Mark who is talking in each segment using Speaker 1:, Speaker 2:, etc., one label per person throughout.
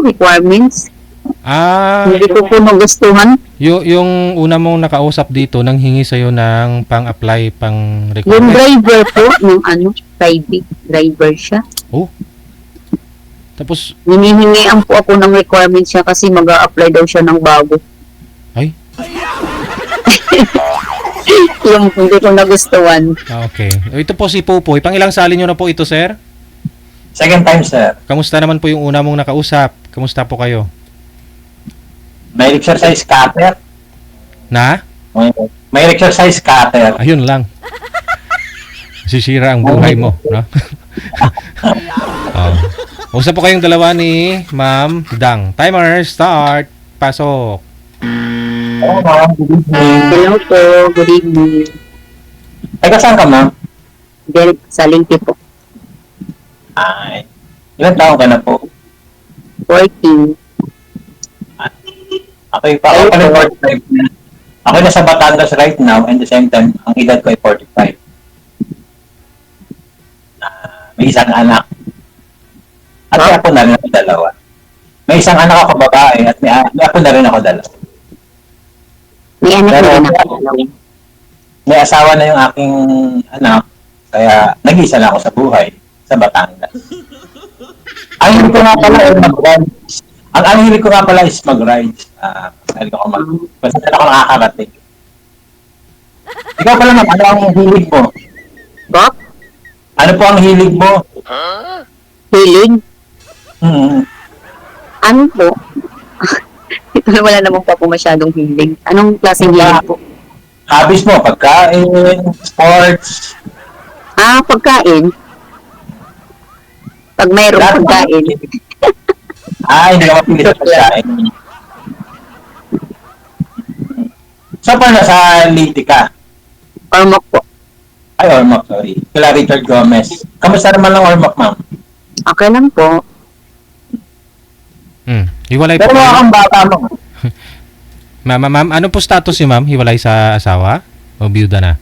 Speaker 1: requirements. Hindi ko po nagustuhan.
Speaker 2: Yung una mong nakausap dito, nang hingi sa'yo ng pang-apply, pang
Speaker 1: Yung
Speaker 2: requirement.
Speaker 1: driver po, yung private driver siya.
Speaker 2: Oh. Tapos,
Speaker 1: Hinihingian po ako ng requirements siya kasi mag-a-apply daw siya ng bago.
Speaker 2: ay,
Speaker 1: Yung hindi ko nagustuhan.
Speaker 2: okay. Ito po si Pupoy. Pang ilang sali nyo na po ito, sir?
Speaker 3: Second time, sir.
Speaker 2: Kamusta naman po yung una mong nakausap? Kamusta po kayo?
Speaker 3: May exercise cutter.
Speaker 2: Na?
Speaker 3: May exercise cutter.
Speaker 2: Ayun lang. Sisira ang buhay mo, no? Oh. Usap po kayong dalawa ni Ma'am Dang. Timer, start. Pasok.
Speaker 3: Oo, ma'am. Good evening.
Speaker 1: Hello po, good evening.
Speaker 3: Teka, saan ka, ma'am?
Speaker 1: Derek Salinte po.
Speaker 3: Ay. Ilan taon ka na po?
Speaker 1: 14.
Speaker 3: Okay, pa ako pala 45 na. Ako nasa Batangas right now and the same time, ang edad ko ay 45. May isang anak. At may apo na rin ako dalawa. May isang anak ako babae at may apo na rin ako dalawa.
Speaker 1: May anak
Speaker 3: Pero,
Speaker 1: na rin ako.
Speaker 3: May asawa na yung aking anak, kaya nag-isa na ako sa buhay sa Batangas. Ang hilig ko nga pala ay mag-rides. Ang hilig ko nga pala is mag-rides. Hilig ko basta na ako nakakarating. Ikaw pala ma'am, ano ang hilig mo?
Speaker 1: Bob?
Speaker 3: Ano po ang hilig mo?
Speaker 1: Hilig? Ano po? Ito na wala naman pa po masyadong hilig. Anong klaseng hilig po?
Speaker 3: Hobbies mo, pagkain, sports.
Speaker 1: Pagkain. Pag mayroong pagkain.
Speaker 3: Hindi ka mapili sa pagkain. So, paano nasa Leyte ka?
Speaker 1: Ormoc po.
Speaker 3: Ay, Ormoc, sorry. Kila Richard Gomez. Kamusta naman ang Ormoc, ma'am?
Speaker 1: Okay lang po.
Speaker 2: Hiwalay po
Speaker 3: Pero mga
Speaker 2: kayo?
Speaker 3: kang bata mo.
Speaker 2: Ma'am, ano po status si ma'am? Hiwalay sa asawa? O biyuda na?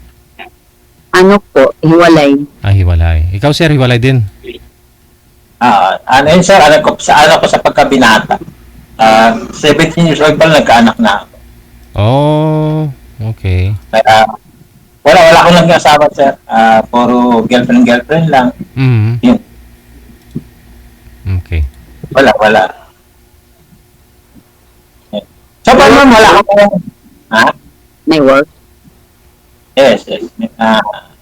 Speaker 1: Ano po? Hiwalay.
Speaker 2: Hiwalay. Ikaw, sir, hiwalay din?
Speaker 3: Ano yun, sir? Ano ko sa pagkabinata? 17 years old pa lang, nagkaanak na ako.
Speaker 2: Oh, okay.
Speaker 3: Kaya, wala akong naging asawa, sir. Puro girlfriend lang. Yun.
Speaker 2: Okay.
Speaker 3: Wala. So, paano ma'am, wala akong...
Speaker 1: May work.
Speaker 3: Yes.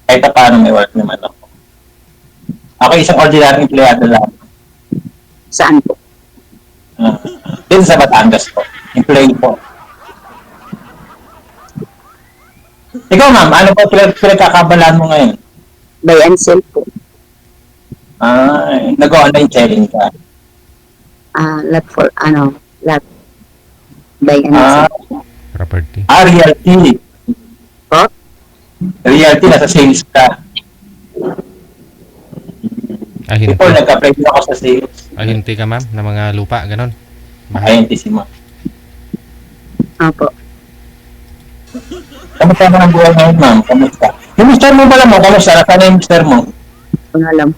Speaker 3: Kahit pa paano may work naman ako. Ako isang ordinary empleyado lang.
Speaker 1: Saan po?
Speaker 3: Din sa Batangas po. Employee po. Ikaw ma'am, ano po pinagkakabalaan mo ngayon?
Speaker 1: Buy and sell po.
Speaker 3: Nag-online selling ka.
Speaker 1: Lot. Buy and sell.
Speaker 2: Property.
Speaker 3: Realty.
Speaker 1: Po?
Speaker 3: Realty, nasa sales ka. Before, nag-apply din ako sa sales.
Speaker 2: Ahinti ka, ma'am, ng mga lupa, ganon?
Speaker 3: Ahinti si ma'am.
Speaker 1: Opo.
Speaker 3: Kamusta naman ang buhay ngayon, ma'am? Kamusta? Yung mister mo pala mo, kamusta? Nasaan na yung mister mo?
Speaker 1: Hindi ko na alam.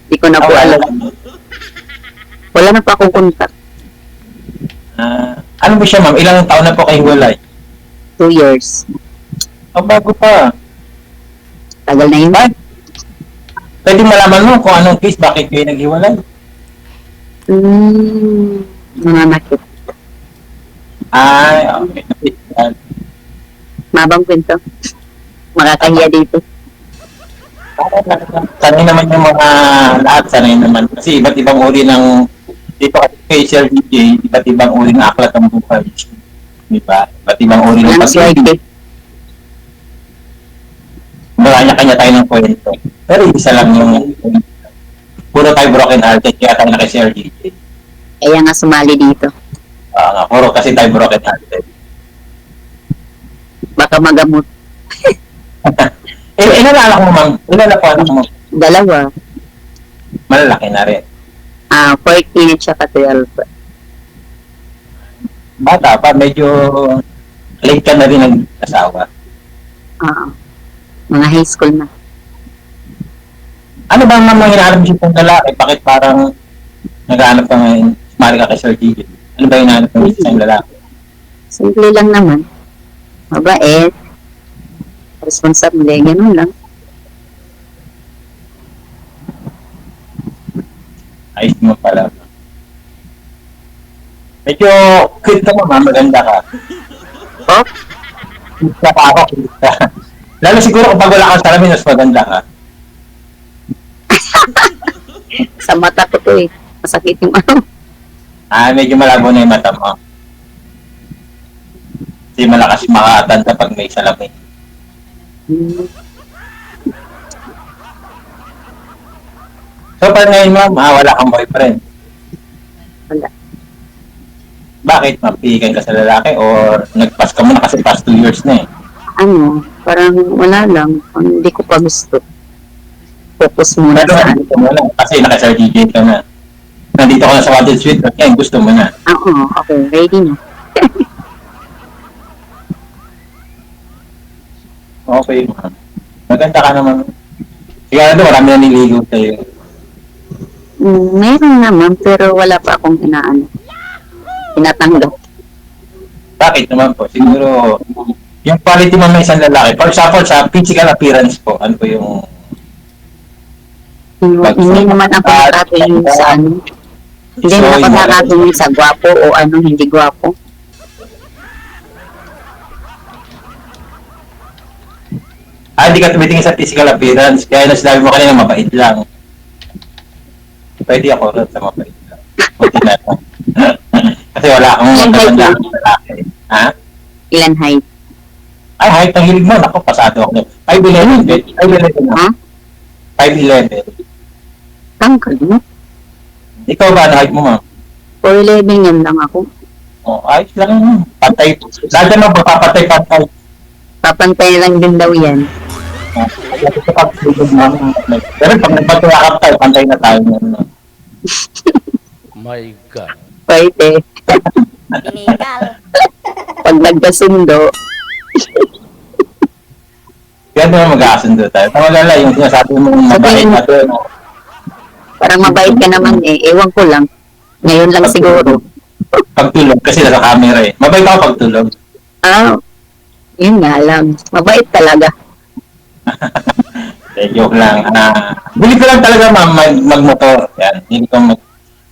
Speaker 1: Hindi ko na po alam. Wala na pa akong contact.
Speaker 3: Ano ba siya, ma'am? Ilang taon na po kayo hiwalay?
Speaker 1: 2 years.
Speaker 3: Bago pa.
Speaker 1: Tagal na yun.
Speaker 3: Pwede malaman mo kung anong case, bakit kayo naghiwalay?
Speaker 1: Nananakit.
Speaker 3: Okay.
Speaker 1: Mabang kwento. Makakahiya dito.
Speaker 3: Sanay naman yung mga lahat, sanay naman. Kasi iba't ibang uri ng, dito kasi kay Sir DJ, iba't ibang uri ng aklat ng buhay. Diba? Iba't ibang uri ng pag-ibig. Kanya-kanya tayo ng kwento. Pero isa lang yung puro tayo broken hearted, kaya tayo na kay Sir DJ.
Speaker 1: Kaya nga sumali dito.
Speaker 3: Puro kasi tayo broken hearted.
Speaker 1: Baka magamot.
Speaker 3: Ilan na anak mo, ma'am? Ilan na po anak mo?
Speaker 1: 2.
Speaker 3: Malalaki na rin.
Speaker 1: 14 at saka 12.
Speaker 3: Bata pa, medyo late ka na rin nag-asawa.
Speaker 1: Mga high school na.
Speaker 3: Ano ba ang mga hinaharap siya pong lalaki? Bakit parang Naghahanap ka ngayon, mali ka kay Sir Gigi. Ano ba yung hinahanap ng isang lalaki?
Speaker 1: Simple lang naman. Mabait. Responsable. Ganun lang.
Speaker 3: Ayos mo pala. Medyo cute ka mo, maganda ka.
Speaker 1: Oh,
Speaker 3: Cute ka pa ako, cute ka. Lalo siguro kapag wala kang salamin, mas maganda ka.
Speaker 1: sa mata ko to eh. Masakit yung ano.
Speaker 3: Medyo malabo na yung mata mo. Hindi malakas makatanda pag may salamin.
Speaker 1: Hmm.
Speaker 3: So, pa ngayon ma'am, wala kang boyfriend.
Speaker 1: Wala.
Speaker 3: Bakit? Mapihigan ka sa lalaki or nag-pass ka muna kasi past 2 years na eh.
Speaker 1: Ano, parang wala lang. Hindi ko pa gusto. Focus muna
Speaker 3: Pero
Speaker 1: sa ano.
Speaker 3: gusto mo na kasi naka-Sir DJ ka na. Nandito ka na sa Cottage Suite, kaya gusto mo na.
Speaker 1: Oo, okay. Ready na.
Speaker 3: Okay, ma'am. Maganda ka naman. Kaya doon, marami na niligaw sa'yo.
Speaker 1: Meron naman, pero wala pa akong inaano. Tinatanggap.
Speaker 3: Bakit naman po? Siguro, yung quality mo may isang lalaki. For example, sa physical appearance po, ano po yung...
Speaker 1: Hindi naman ako nakatingin sa ano. Hindi naman ako nakatingin sa gwapo o ano, hindi gwapo.
Speaker 3: Hindi ka tumitingin sa physical appearance. Kaya na sinabi mo kanina, mabait lang. Pwede ako rin sa mabait lang. Buti na lang. Kasi wala akong matanda ng lalaki. Ha?
Speaker 1: Ilan height?
Speaker 3: Ay, height ng hilig mo. Naku, pasado ako. 5'11". 5'11 na.
Speaker 1: Ha?
Speaker 3: 5'11".
Speaker 1: Tangkal mo?
Speaker 3: Ikaw ba, ano height mo, ma'am?
Speaker 1: 4'11 yan lang ako.
Speaker 3: Ayos lang yun. Pantay. Lahat naman, papatay-pantay.
Speaker 1: Papantay lang din daw yan.
Speaker 3: Pero pag nagpatulakap tayo, pantay na tayo.
Speaker 4: My God.
Speaker 1: Pwede. Pag nagkasundo,
Speaker 3: Kaya naman mag-aasundo tayo. Tama lala, yung sinasabi mo mabait na doon.
Speaker 1: parang mabait ka naman eh. Ewan ko lang. Ngayon lang siguro.
Speaker 3: Pagtulog, kasi nasa camera eh. Mabait ako pagtulog.
Speaker 1: Yun nga lang. Mabait talaga.
Speaker 3: Joke lang. Bili ko lang talaga ma'am mag-motor. Yan. Hindi ko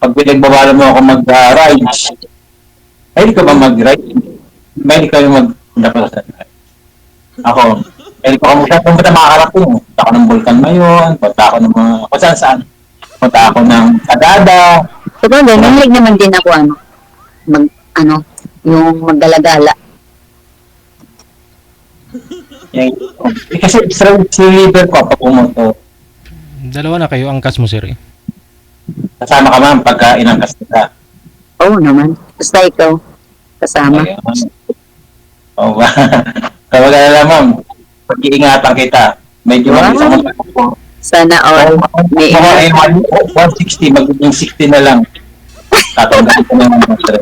Speaker 3: pag pinagbabala mo ako mag-ride. Hindi ka ba mag-ride? Hindi ka mag-dapasan. Ako, hindi ko pumunta makakarating. Punta ako ng Vulcan ngayon. Punta ako ng mga kung saan. Punta ako ng Sagada.
Speaker 1: Siguro, nahilig naman din ako yung maggalagala.
Speaker 3: Yan. Kasi si leader ko pag pumunta.
Speaker 2: Dalawa na kayo, angkas mo, sir. Eh.
Speaker 3: Kasama ka ma'am pagka inangkas kita.
Speaker 1: Oo naman. Basta ikaw, kasama.
Speaker 3: Oo ba? Kapag alala ma'am, pag-iingatan kita. Medyo mabilis ako.
Speaker 1: Sana all. May
Speaker 3: Ako 160, magiging 60 na lang. Tatanggalin ko na yung mga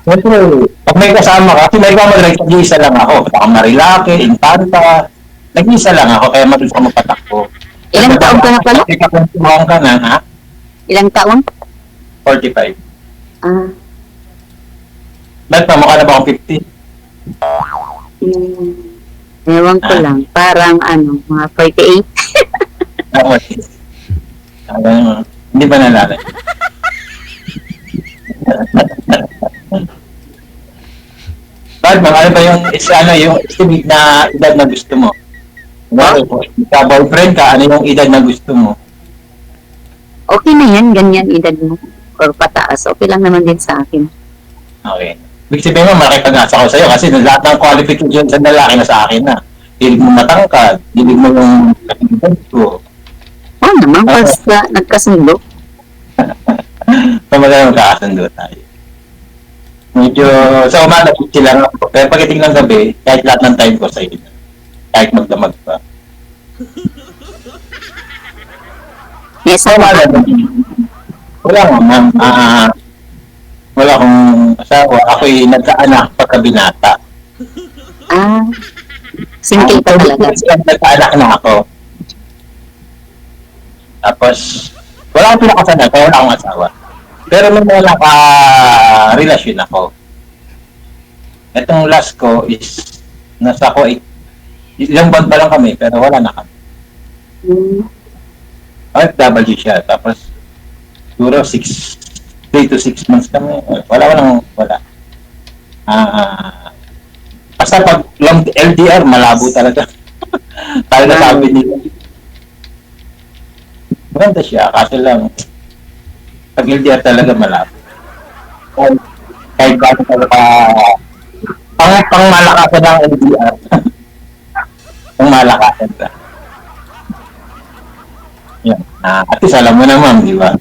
Speaker 3: Siyempre, pag may kasama ka, kasi may mag-ride, nag-iisa lang ako. Baka Marilake, Infanta, nag-iisa lang ako, kaya mabilis ako mapatakbo.
Speaker 1: Ilang taon ka na pala?
Speaker 3: Ikakuntuhan ka na, ha?
Speaker 1: Ilang taon?
Speaker 3: 45.
Speaker 1: Ah,
Speaker 3: Ba't pa, mukha na ba akong 50?
Speaker 1: Ewan ko lang. Parang mga 48.
Speaker 3: Oo. Hindi ba nalala? Bakit ma'am, ano ba yung estimate na edad na gusto mo? Boyfriend ka, ano yung edad na gusto mo?
Speaker 1: Okay na yan, ganyan edad mo. Or pataas. Okay lang naman din sa akin.
Speaker 3: Okay. Ibig sabihin mo, makipag-asa ko sa'yo kasi lahat ng qualification sa lalaki na sa akin na. Hilig mo matangkad, hilig mo yung edad ko.
Speaker 1: Oo naman, basta nagkasundo.
Speaker 3: So magkakasundo tayo. Medyo, sa umaga, sila nga po. Pero pagdating ng gabi, kahit lahat ng time ko sa iyo. Kahit magdamag pa.
Speaker 1: Yes,
Speaker 3: Sa umaga, wala nga, ma'am. Wala akong asawa. Ako'y nagkaanak pagkabinata.
Speaker 1: Single pa talaga.
Speaker 3: Nagkaanak na ako. Tapos, wala akong pinakasalan, kaya wala akong asawa. Pero may mga naka-relasyon ako. Itong last ko is, nasa ko, ilang buwan pa lang kami, pero wala na kami. OFW siya. Tapos, siguro 3 to 6 months kami. Wala. Basta pag long LDR, malabo talaga. Talaga sabi nila. Maganda siya, kasi lang, pag LDR talaga malabo. Kahit ba talaga, pang malakasan ng LDR. Pang malakasan ka. Yan. At least alam mo na, ma'am, di ba?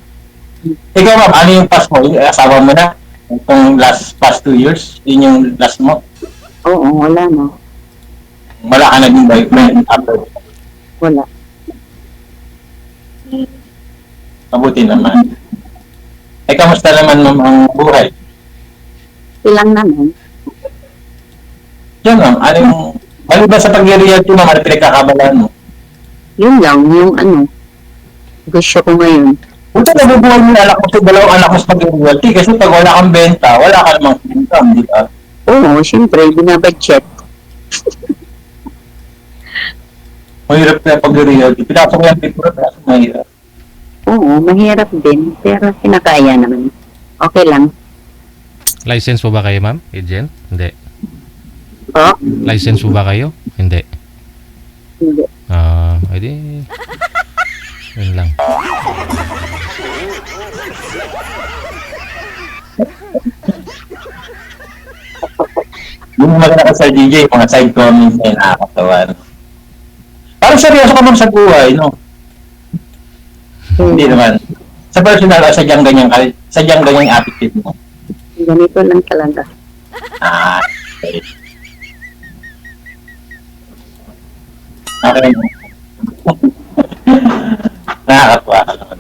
Speaker 3: Ikaw, ma'am, ano yung past mo? Yung asawa mo na? Itong past 2 years? Yun yung last mo?
Speaker 1: Oo, wala na.
Speaker 3: Wala ka naging boyfriend after?
Speaker 1: Wala.
Speaker 3: Mabuti naman. Kamusta naman, ma'am, ang buhay?
Speaker 1: Ilang naman.
Speaker 3: Yan, ma'am, ano ba sa pag-reality, ma'am, ano pinagkakabalaan mo?
Speaker 1: Yun lang, yung gusto ko ngayon.
Speaker 3: Buti nabubuhay mo yung anak mo, dalawang anak mo sa pag-reality kasi pag wala kang benta, wala ka namang income, di ba?
Speaker 1: Oo, siyempre, binabudget.
Speaker 3: Mahirap na pag-reality. Pinasok ko yung picture, pero mahirap.
Speaker 1: Oo, mahirap din, pero kinakaya naman. Okay lang.
Speaker 2: License po ba kayo, ma'am? Agent? Hindi.
Speaker 1: Oh,
Speaker 2: License po ba kayo? Hindi.
Speaker 1: hindi.
Speaker 2: Edi... Yun lang.
Speaker 3: Yung maganda ka sa DJ, mga side comments ay nakakatawa. Parang seryoso ka ma'am sa buhay, no? Hindi naman. Sa personal, sadyang ganyan attitude mo.
Speaker 1: Ganito lang talaga.
Speaker 3: Okay. Okay. Nakakatawa ka naman.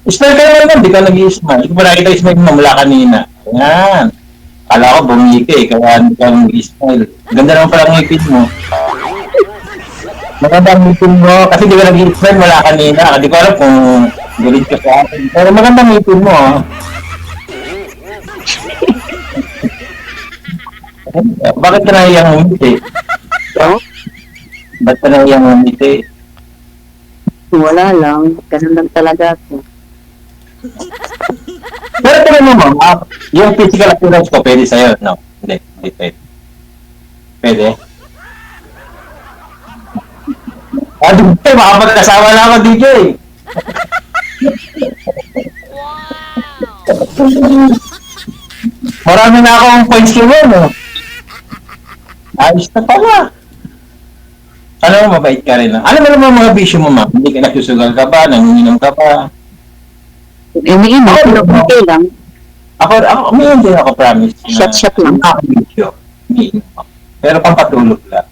Speaker 3: Smile ka naman, di ka nag-i-smile. Hindi ko pa nakita yung smile mo mula kanina. Yan. Kala ko bumiki eh, kaya hindi ka nag-i-smile. Ganda naman pala ang ngipin mo. Maganda ang ngipin mo, kasi di ka nag-i-smile mula kanina. Hindi ko alam kung galit ka sa akin. Pero maganda ang ngipin mo. Bakit ka nahiyang ngumiti?
Speaker 1: Oh,
Speaker 3: Ba't ka nahiyang ngumiti?
Speaker 1: wala lang. Ganun lang talaga ako.
Speaker 3: Pero tingnan mo, ma'am, yung physical appearance ko, pwede sa'yo, no? Hindi pwede. Pwede? DJ, makapagkasawa na ako, DJ! Marami na akong points ko mo, no? Ayos na pala. Alam mo, mabait ka rin, no? Alam mo naman mga bisyo mo, ma'am? Hindi ka nagsusugal ka ba? Nanginginom ka ba?
Speaker 1: Umiinom, pero okay lang.
Speaker 3: Ako, umiinom din ako, promise.
Speaker 1: Shot lang.
Speaker 3: Ako bisyo. Umiinom ako. Pero pampatulog lang.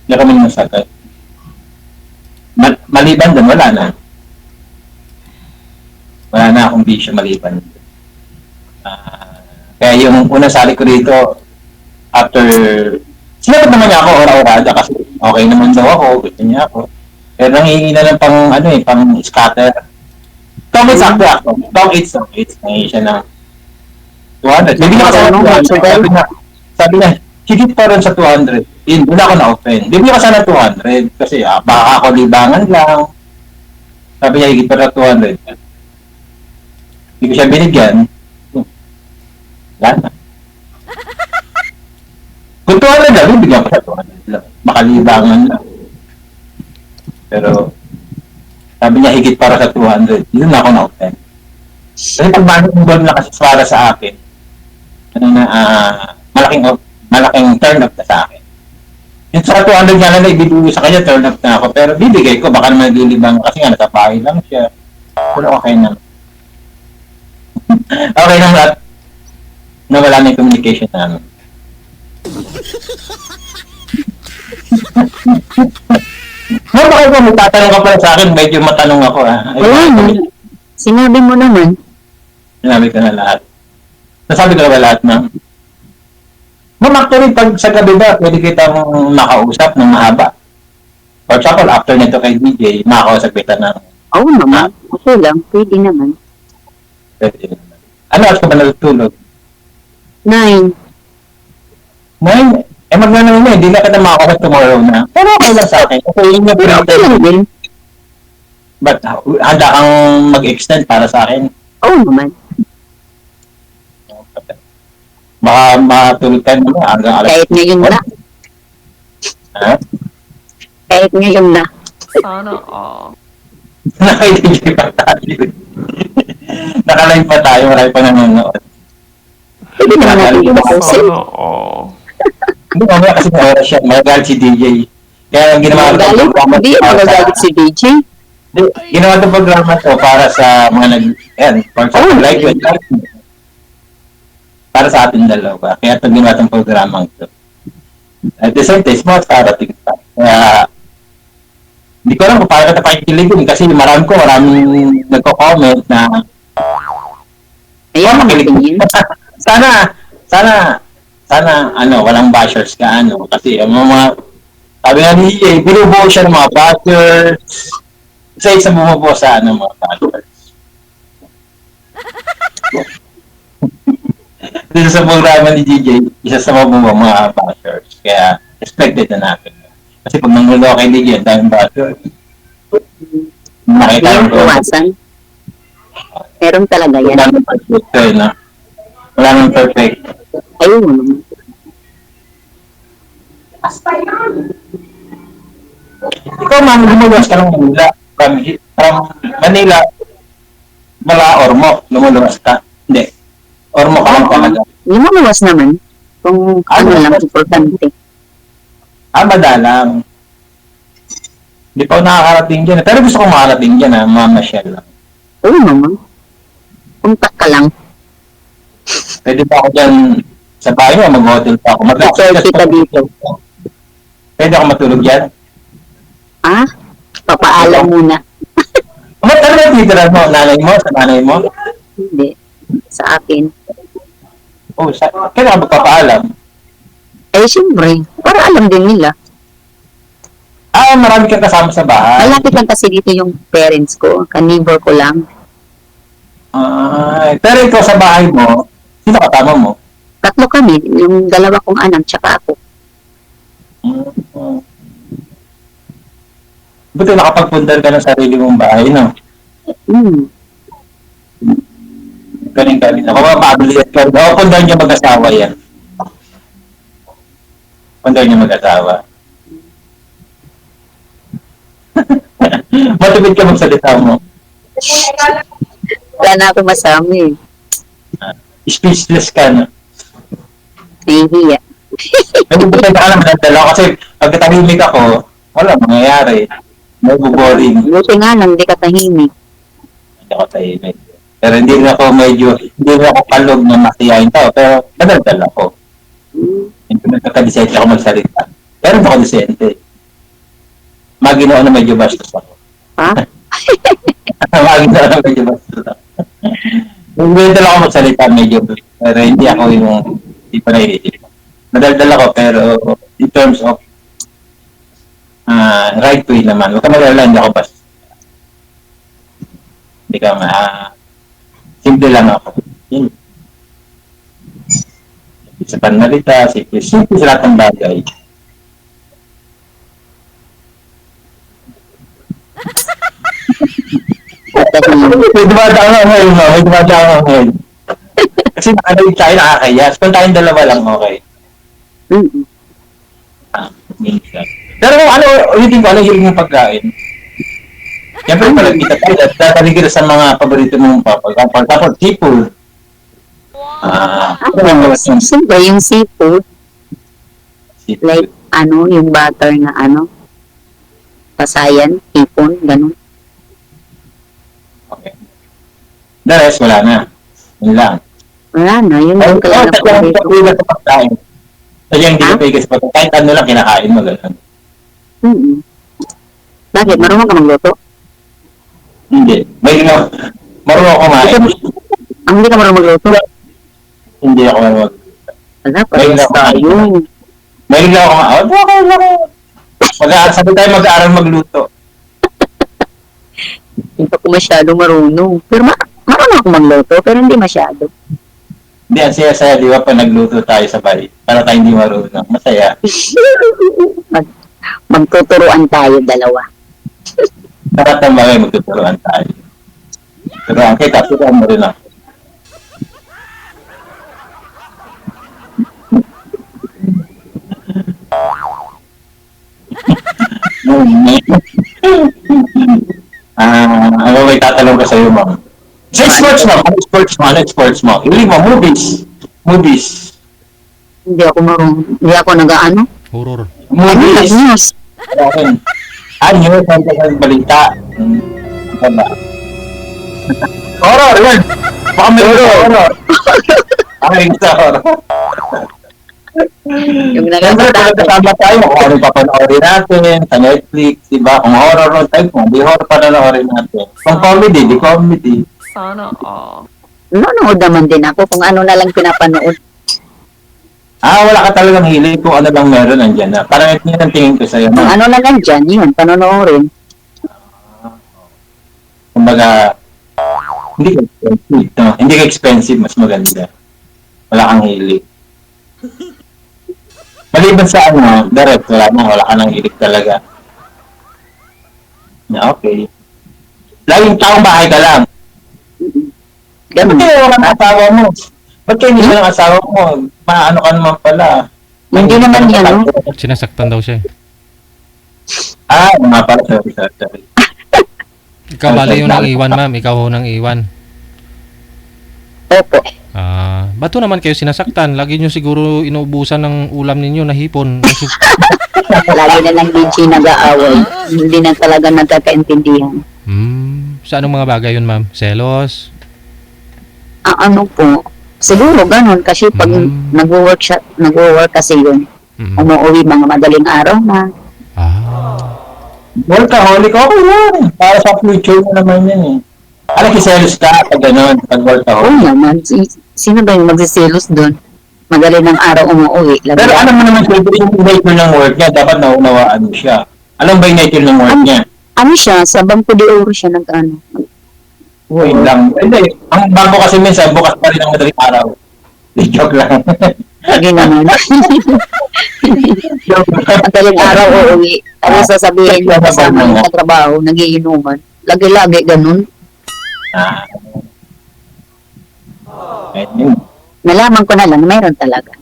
Speaker 3: Hindi kami nasagay. Maliban doon, wala na. Wala na akong bisyo maliban. Kaya yung unang sali ko dito, after, sinagot naman niya ako, ora-orada, kasi okay naman daw ako, gusto niya ako. Pero nangihingi na lang pang scatter. Tom 8 sakto ako. Tom 8, nangihingi siya ng 200. Bibigyan ko sana 200. Sabi niya, higit pa rin sa 200. Yun, wala ako na-open. Bibigyan ko sana 200 kasi baka ako libangan lang. Sabi niya, higit pa rin 200. Hindi ko siya binigyan. Wala na. Kung 200 lang, bibigyan ko siya 200 lang. Makalibangan lang. Pero, sabi niya, higit para sa 200. Yun na ako na-open. Kasi pag doon na kasi para sa akin, malaking turn up na sa akin. Yung sa 200 nga lang na ibibigay sa kanya, turn up na ako. Pero bibigay ko, baka naman nililibang kasi nga natapahin lang siya. Pero okay na. Okay na lahat. Nawala na yung communication namin. Bakit mo tatanong ka pala sa akin, medyo matanong ako ha.
Speaker 1: Wala na. Sinabi mo naman.
Speaker 3: Sinabi ko na lahat. Nasabi ko na ba lahat, ma'am? Ma'am, actually, pag sa gabi ba, pwede kitang makausap ng mahaba. For example, after nito kay DJ, makakausap kita ng
Speaker 1: Oo naman. Okay lang. Pwede naman.
Speaker 3: ano oras ka ba natutulog?
Speaker 1: 9.
Speaker 3: Ngayon, magmano na, hindi na kita makakausap tomorrow na. Pero okay lang sa akin. Okay, yun yung
Speaker 1: Pero okay lang din.
Speaker 3: But handa kang mag-extend para sa akin.
Speaker 1: Oo naman.
Speaker 3: Baka matulog ka naman hanggang alas.
Speaker 1: Kahit ngayon na.
Speaker 3: Ha?
Speaker 1: Kahit ngayon na.
Speaker 4: Sana all.
Speaker 3: Nakikinig pa tayo. Nakalive pa tayo, marami pa nanonood.
Speaker 1: Pwede naman natin ipapusin.
Speaker 4: Sana all.
Speaker 3: Hindi mamaya kasi may oras siya, magagal si DJ. Kaya ang ginawa ko
Speaker 1: Magalit? Hindi, magagalit si DJ.
Speaker 3: Ginawa itong programa to para sa mga for example, like you and like me. Para sa ating dalawa. Kaya ito ginawa itong programa ito. At the same time, smart parating pa. Kaya, hindi ko alam kung paano kita pakikiligin kasi maraming nagko-comment na
Speaker 1: Ayan ang tingin.
Speaker 3: sana, walang bashers ka, kasi ang mga, sabi nga ni EA, binubuo siya ng mga bashers, isa bumubuo sa, mga bashers. Dito sa programa ni DJ, isa sa mga bashers, kaya, expected na natin. Kasi pag nangulo kay DJ, ang daming bashers.
Speaker 1: Hindi
Speaker 3: Nakita
Speaker 1: yung
Speaker 3: ko,
Speaker 1: iwasan. Meron talaga yan.
Speaker 3: wala nang perfect, no? Wala nang perfect.
Speaker 1: Ayun mo naman.
Speaker 3: Ikaw, ma'am, lumuluwas ka ng Manila. From Manila, Ormoc, lumuluwas ka. Hindi. Ormoc ka lang talaga.
Speaker 1: Lumuluwas naman. Kung ano lang, importante.
Speaker 3: Madalang. Hindi pa ako nakakarating dyan. Pero gusto ko makarating dyan, mamasyal lang.
Speaker 1: Oo naman. Puntak ka lang.
Speaker 3: Pwede pa ako dyan sa bahay mo, mag-hotel pa ako.
Speaker 1: Picture kita dito.
Speaker 3: Pwede ako matulog dyan.
Speaker 1: Ah? Papaalam muna.
Speaker 3: Ano ba titira mo? Nanay mo? Sa nanay mo?
Speaker 1: Hindi. Sa akin.
Speaker 3: Kailangan magpapaalam.
Speaker 1: Eh, siyempre. Para alam din nila.
Speaker 3: Marami kang kasama sa bahay.
Speaker 1: Malapit lang kasi dito yung parents ko. Ka-neighbor ko lang.
Speaker 3: Pero ikaw sa bahay mo, sino kasama mo?
Speaker 1: Tatlo kami. Yung dalawa kong anak, tsaka ako.
Speaker 3: Buti nakapagpundar ka ng sarili mong bahay, no? Galing. Ako mapabilit ka. Pundar niyo mag-asawa yan. Pundar niyo mag-asawa. Matipid ka magsalita mo.
Speaker 1: Wala na ako masama eh.
Speaker 3: Speechless ka, no?
Speaker 1: Nahihiya.
Speaker 3: Nagbubuti ka lang nadala kasi pagkatahimik ako, wala mangyayari. Nagbo-boring.
Speaker 1: Buti nga lang, di ka tahimik.
Speaker 3: Hindi ako tahimik. Pero hindi rin ako kalog na masiyahin tao. Pero nadaldal ako. Hindi nagkakadisente ako magsalita. Pero hindi ako disente. Maginoo na medyo bastos ako.
Speaker 1: Ha?
Speaker 3: Maginoo na medyo bastos ako. Hindi lang ako magsalita medyo. Pero hindi ako hindi pa naiisip. Nadaldal ako pero in terms of right way naman. Huwag ka mag-alala, hindi ako bastos. Hindi ka simple lang ako. Yun. Sa panalita, simple sa lahat ng bagay. May dumadaan ako ngayon. Kasi nakalalit tayo, nakakayas. Kung tayong dalawa lang, okay. Minsan. Pero ulitin ko, ano hiling mong pagkain? Siyempre pala kita tayo, tatalig kita sa mga paborito mong papagkapal. Tapos seafood.
Speaker 1: Siyempre, yung seafood, like, yung butter na pasayan, hipon, ganun.
Speaker 3: Okay. The rest, wala na. Yun lang.
Speaker 1: Wala na, yun yung kaya na paborito.
Speaker 3: Kaya sa pagkain. Kaya hindi ka pwede sa pagkain. Kahit ano lang kinakain mo, gano'n.
Speaker 1: Bakit? Marunong ka magluto?
Speaker 3: Hindi. Marunong ako kumain.
Speaker 1: Hindi ka marunong magluto?
Speaker 3: Hindi ako marunong.
Speaker 1: Wala, parehas tayo.
Speaker 3: May lang ako kumain. Okay lang. Sabi tayo mag-aaral magluto.
Speaker 1: Hindi pa ko masyado marunong. Pero marunong ako magluto, pero hindi masyado.
Speaker 3: Hindi, ang saya-saya, di ba, pag nagluto tayo sabay. Para tayo hindi marunong. Masaya.
Speaker 1: Magtuturuan tayo dalawa.
Speaker 3: Dapat ng bagay, magtuturuan tayo. Turuan kita, turuan mo rin ako. Ano may tatanong ka sa'yo, ma'am? Sa sports mo, ano sports mo? Hindi mo, movies. Movies.
Speaker 1: Hindi ako marunong. Hindi ako nag-ano.
Speaker 2: Horror.
Speaker 3: Movies.
Speaker 1: News.
Speaker 3: Okay. News, ang balita. Ano ba? Horror, yun. Baka may horror. Ay, gusto horror.
Speaker 1: Yung
Speaker 3: Siyempre, pagkakasama tayo, kung ano papanoorin natin sa Netflix, diba? Kung horror tayo, kung di horror panoorin natin. Kung comedy, di comedy.
Speaker 4: Sana all.
Speaker 1: Nanonood naman din ako kung ano na lang pinapanood.
Speaker 3: Wala ka talagang hilig kung ano lang meron nandyan na. Parang yun ang tingin ko sa'yo.
Speaker 1: Kung ano na lang dyan, yun, panonoorin.
Speaker 3: Kumbaga, hindi ka expensive. No? Hindi ka expensive, mas maganda. Wala kang hilig. Maliban sa ano, direct, wala ka nang hilig talaga. Okay. Laging taong bahay ka lang. Ba't
Speaker 1: Ganun.
Speaker 3: kayo ng asawa mo? Ba't kayo hindi ng asawa mo? Maano ka naman pala.
Speaker 1: Hindi naman yan, no?
Speaker 2: Sinasaktan daw siya.
Speaker 3: Nga pala. Sorry.
Speaker 2: Ikaw bali yung nang iwan, ma'am. Ikaw ho nang iwan.
Speaker 1: Opo.
Speaker 2: Ba't ho naman kayo sinasaktan? Lagi nyo siguro inuubusan ng ulam ninyo na hipon.
Speaker 1: Lagi na lang din siya nag-aaway. Hindi na talaga nagkakaintindihan.
Speaker 2: Sa anong mga bagay yun, ma'am? Selos?
Speaker 1: Ano po? Siguro ganun kasi pag nag-work kasi yun. Umuwi mga madaling araw na.
Speaker 3: Workaholic, okay yan. Para sa future mo naman yan eh. Alam, kiselos ka pag gano'n, pag
Speaker 1: Oo
Speaker 3: workaholic.
Speaker 1: naman. Sino ba yung magsiselos doon? Madaling ng araw umuwi.
Speaker 3: Pero alam mo naman, siyempre yung nature ng work niya, dapat naunawaan mo siya. Alam ba yung nature ng work niya?
Speaker 1: Ano siya? Sa Bangko de Oro siya nag-ano.
Speaker 3: Wait lang. Hindi, ang bago kasi minsan, bukas pa rin ang madaling araw. Di joke lang.
Speaker 1: Lagi naman. Madaling araw uuwi. Tapos sasabihin niya kasama yung katrabaho, nagiinuman. Lagi-lagi ganun.
Speaker 3: Ayun.
Speaker 1: Nalaman ko na lang, mayroon talaga.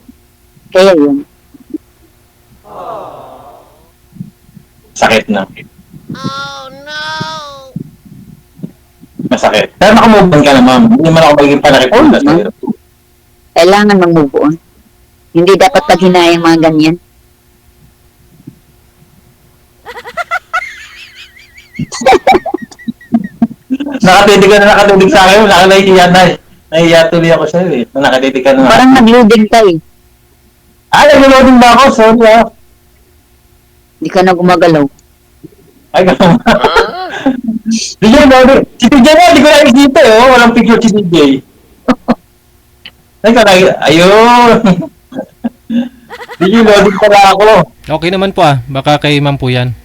Speaker 1: Kaya yun.
Speaker 3: Sakit na. Oh, no! Masakit. Pero nakamove on ka na, ma'am. Hindi man ako magiging panakipula
Speaker 1: Oo,
Speaker 3: sa'yo.
Speaker 1: Kailangan mag-move on. Hindi dapat paghinayang mga ganyan.
Speaker 3: Nakatitig ka na nakatitig sa akin. Nakanahiya na eh. Nahiya tuloy ako sa'yo eh. Nakatitig ka na.
Speaker 1: Parang nag-loading ka eh.
Speaker 3: Nag-loading ba ako? Sorry ah.
Speaker 1: Hindi ka na gumagalaw.
Speaker 3: Ay, gano'n. DJ, loading. Si DJ nga, hindi ko nakikita dito eh. Oh. Walang picture si DJ. Ayun. DJ, loading pala ako.
Speaker 2: Okay naman po Baka kay ma'am po yan.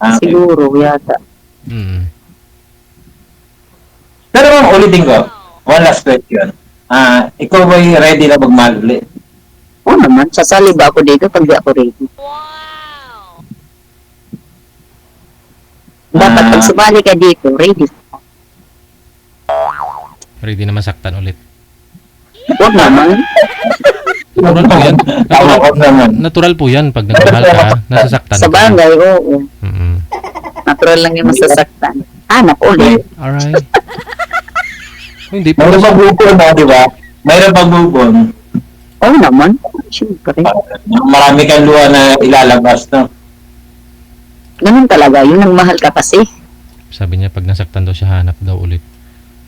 Speaker 3: Okay.
Speaker 1: Siguro, yata.
Speaker 3: Pero ma'am, ulitin ko. One last question. Ikaw ba'y ready na magmahal ulit?
Speaker 1: Oo naman, sasali ba ako dito pag di ako ready? Dapat pag sumali ka dito, ready.
Speaker 2: Ready na masaktan ulit.
Speaker 1: Huwag naman.
Speaker 2: Natural po yan.
Speaker 3: Huwag naman.
Speaker 2: Natural po yan pag nagmahal ka. Nasasaktan
Speaker 1: Sa
Speaker 2: ka.
Speaker 1: bagay, oo. Natural lang yung masasaktan. Hanap ulit.
Speaker 2: Alright. Hindi po.
Speaker 3: Mayroon pang bubon, di ba? Mayroon pang bubon.
Speaker 1: Oo naman. Siyempre.
Speaker 3: Marami kang luha na ilalabas, no?
Speaker 1: Ganun talaga. Yun ang mahal ka kasi.
Speaker 2: Sabi niya pag nasaktan daw siya, hanap daw ulit.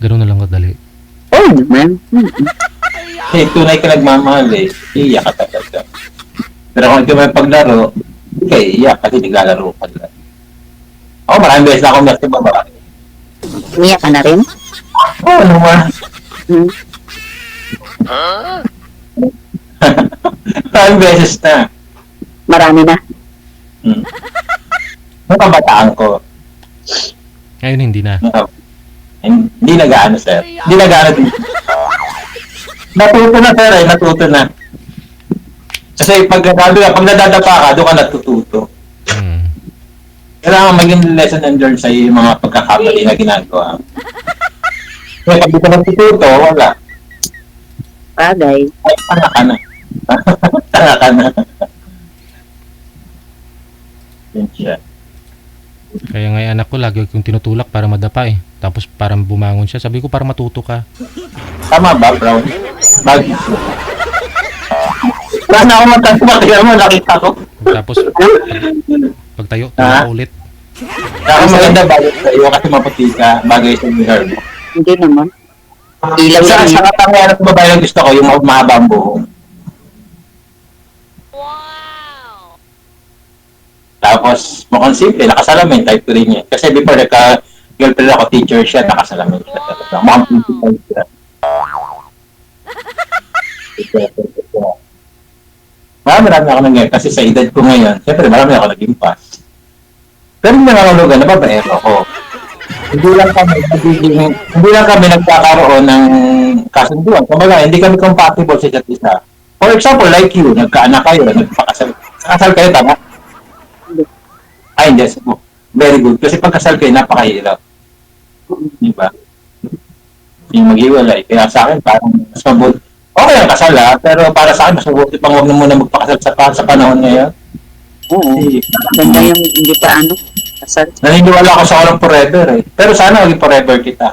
Speaker 2: Ganun na lang kadali.
Speaker 1: Oo naman.
Speaker 3: Kasi tunay ka nagmamahal eh. Iiyak ka talaga. Pero kung ikaw may paglaro, hindi ka iiyak kasi naglalaro ka lang. Ako maraming beses na ako umiyak sa babae.
Speaker 1: Umiyak ka na rin?
Speaker 3: Oo naman. Maraming beses na.
Speaker 1: Marami na.
Speaker 3: Hmm. Nung kabataan ko,
Speaker 2: Ngayon hindi na.
Speaker 3: hindi nag-ano, sir. Hindi nag-ano din. Natuto na, sir, eh. Natuto na. Kasi pag nadadapa ka, doon ka natututo.
Speaker 2: Hmm.
Speaker 3: Kailangan maging lesson and learn sa'yo yung mga pagkakamali na ginagawa. Kaya pag di ka natututo, wala.
Speaker 1: Bagay.
Speaker 3: Ay, tanga ka na. Tanga ka na. Yun siya.
Speaker 2: Kaya nga yung anak ko, lagi kong tinutulak para madapa eh. Tapos parang bumangon siya. Sabi ko, para matuto ka.
Speaker 3: Tama ba, Brown? Bagay. Wala na ako magkasama, kaya mo, nakita ko.
Speaker 2: Tapos, pagtayo, tulo
Speaker 3: Ha?
Speaker 2: ka ulit.
Speaker 3: Saka maganda bagay sa iyo kasi maputi ka, bagay sa iyo.
Speaker 1: Hindi naman. Ilaw
Speaker 3: Sa
Speaker 1: lang
Speaker 3: sa
Speaker 1: yun.
Speaker 3: katangian at babae ang gusto ko, yung mahaba ang buhok. Tapos, mukhang simple, nakasalamin, type 3 niya. Kasi before nagka-girlfriend ako, teacher siya, nakasalamin siya. Talaga. Mukhang principal siya. Marami ako nangyari kasi sa edad ko ngayon, siyempre marami ako naging pass. Pero yung nangangulugan, nababaero ko. Hindi lang kami nagkakaroon ng kasunduan. Kumbaga, hindi kami compatible sa isa't isa. For example, like you, nagkaanak kayo, nagpakasal. Kasal kayo, tama? Ay, hindi. Very good. Kasi pagkasal kayo, napakahirap. Di ba? Yung maghiwalay. Kaya sa akin, parang mas mabuti. Okay ang kasal pero para sa akin, mas mabuti pang huwag na muna magpakasal sa panahon ngayon.
Speaker 1: Oo.
Speaker 3: Kasi,
Speaker 1: Ganda yung hindi pa ano. Kasal.
Speaker 3: naniniwala ako sa walang forever eh. Pero sana maging forever kita.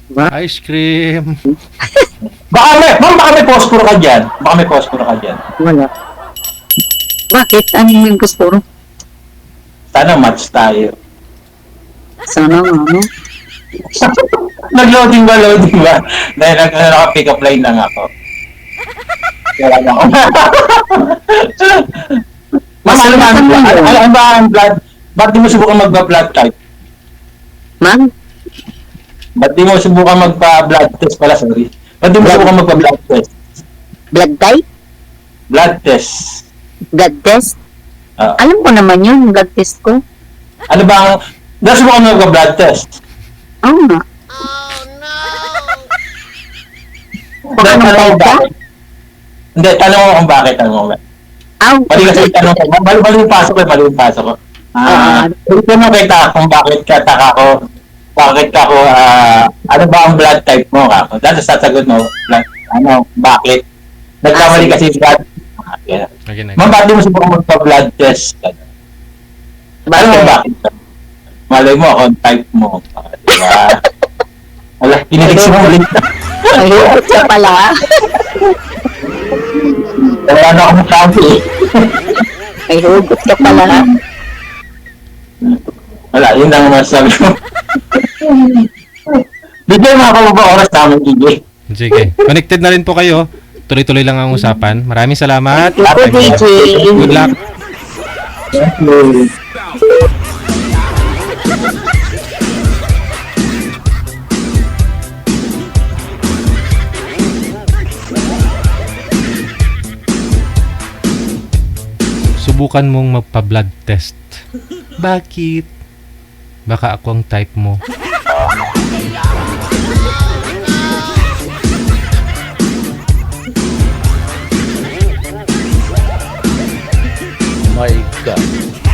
Speaker 1: Diba?
Speaker 2: Ice cream.
Speaker 3: Baka may posporo ka dyan. Baka may posporo ka dyan.
Speaker 1: Wala. Bakit? Ano yung gusto mo?
Speaker 3: Sana match tayo.
Speaker 1: Sana nga, ano?
Speaker 3: Nag-loading ba? Dahil naka-pick up line lang ako. Kaya lang ako. Ma'am, ano ba ang blood? Ba't di mo subukan magpa-blood type?
Speaker 1: Ma'am?
Speaker 3: Ba't di mo subukan magpa-blood test pala, sorry. Ba't di mo subukan magpa-blood test?
Speaker 1: Blood type?
Speaker 3: Blood test.
Speaker 1: Blood test?
Speaker 3: Ah.
Speaker 1: Alam ko naman yun, blood test ko.
Speaker 3: Ano ba ang... Nasubukan mo magpa-blood test?
Speaker 1: Oo nga. Baka
Speaker 3: Tanong
Speaker 1: nang
Speaker 3: mo
Speaker 1: ka?
Speaker 3: bakit? Hindi, tanong mo kung bakit. Tanong mo.
Speaker 1: Aw.
Speaker 3: Mali kasi tanong ko. Mali yung pasok ko. Tanong kita kung bakit ka taka ko. Bakit ka ko, ano ba ang blood type mo ka? Dahil sasagot mo, bakit? Nagkamali kasi yung blood. Yeah.
Speaker 2: Again.
Speaker 3: Ma'am, bakit di mo subukan magpa-blood test? Bakit? Malay mo kung type mo. Diba? Wala, kinilig mo ulit.
Speaker 1: Ayun, siya pala.
Speaker 3: Wala na akong sabi.
Speaker 1: Ay, hugot ka pala.
Speaker 3: Wala, yun lang masasabi ko. Bigay mga kababa oras namin, DJ.
Speaker 2: Sige. Connected na rin po kayo. Tuloy-tuloy lang ang usapan. Maraming salamat.
Speaker 1: Thank you, DJ.
Speaker 2: Good luck.
Speaker 3: Thank you.
Speaker 2: Subukan mong magpa-blood test. Bakit? Baka ako ang type mo.
Speaker 5: My God.